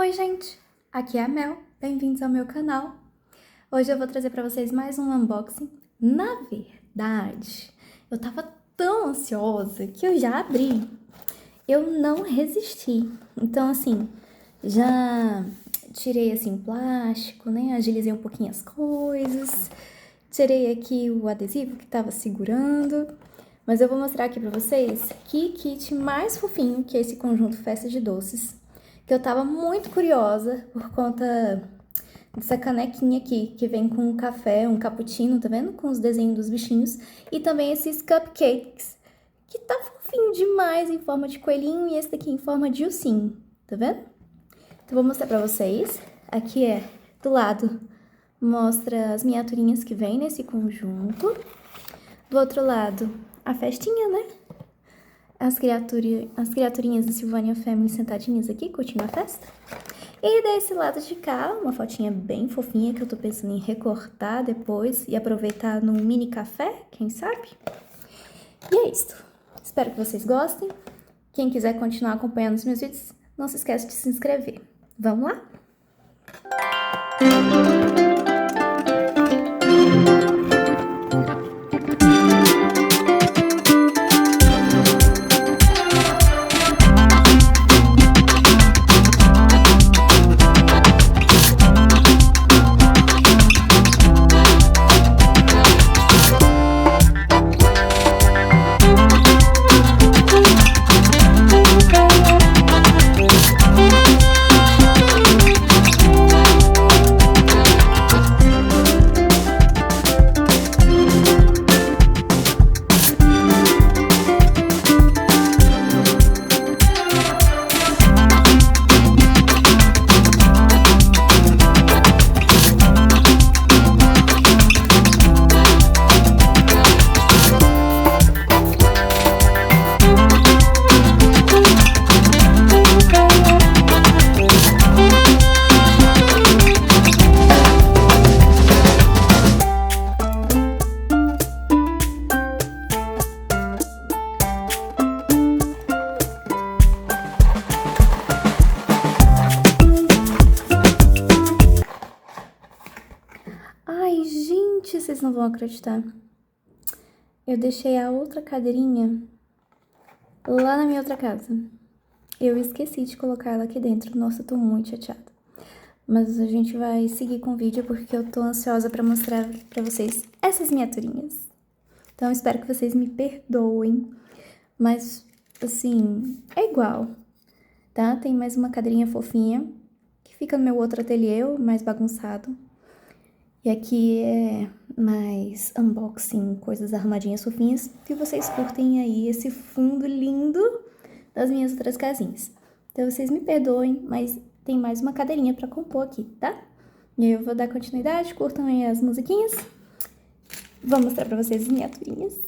Oi gente, aqui é a Mel, bem-vindos ao meu canal. Hoje eu vou trazer para vocês mais um unboxing. Na verdade, eu tava tão ansiosa que eu já abri. Eu não resisti, então assim, já tirei assim o plástico, né, agilizei um pouquinho as coisas, tirei aqui o adesivo que tava segurando, mas eu vou mostrar aqui pra vocês que kit mais fofinho que é esse conjunto Festa de doces, que eu tava muito curiosa por conta dessa canequinha aqui, que vem com um café, um cappuccino, tá vendo? Com os desenhos dos bichinhos, e também esses cupcakes, que tá fofinho demais em forma de coelhinho, e esse daqui em forma de ursinho, tá vendo? Então vou mostrar pra vocês. Aqui do lado, mostra as miniaturinhas que vem nesse conjunto. Do outro lado, a festinha, né? As criaturinhas do Sylvanian Families sentadinhas aqui, curtindo a festa. E desse lado de cá, uma fotinha bem fofinha que eu tô pensando em recortar depois e aproveitar num mini café, quem sabe? E é isso. Espero que vocês gostem. Quem quiser continuar acompanhando os meus vídeos, não se esqueça de se inscrever. Vamos lá? Ai, gente, vocês não vão acreditar. Eu deixei a outra cadeirinha lá na minha outra casa. Eu esqueci de colocar ela aqui dentro. Nossa, eu tô muito chateada. Mas a gente vai seguir com o vídeo porque eu tô ansiosa pra mostrar pra vocês essas miniaturinhas. Então, espero que vocês me perdoem. Mas, assim, é igual, tá? Tem mais uma cadeirinha fofinha que fica no meu outro ateliê, mais bagunçado. E aqui é mais unboxing, coisas arrumadinhas fofinhas, que vocês curtem aí esse fundo lindo das minhas outras casinhas. Então vocês me perdoem, mas tem mais uma cadeirinha pra compor aqui, tá? E aí eu vou dar continuidade, curtam aí as musiquinhas. Vou mostrar pra vocês as miniaturinhas.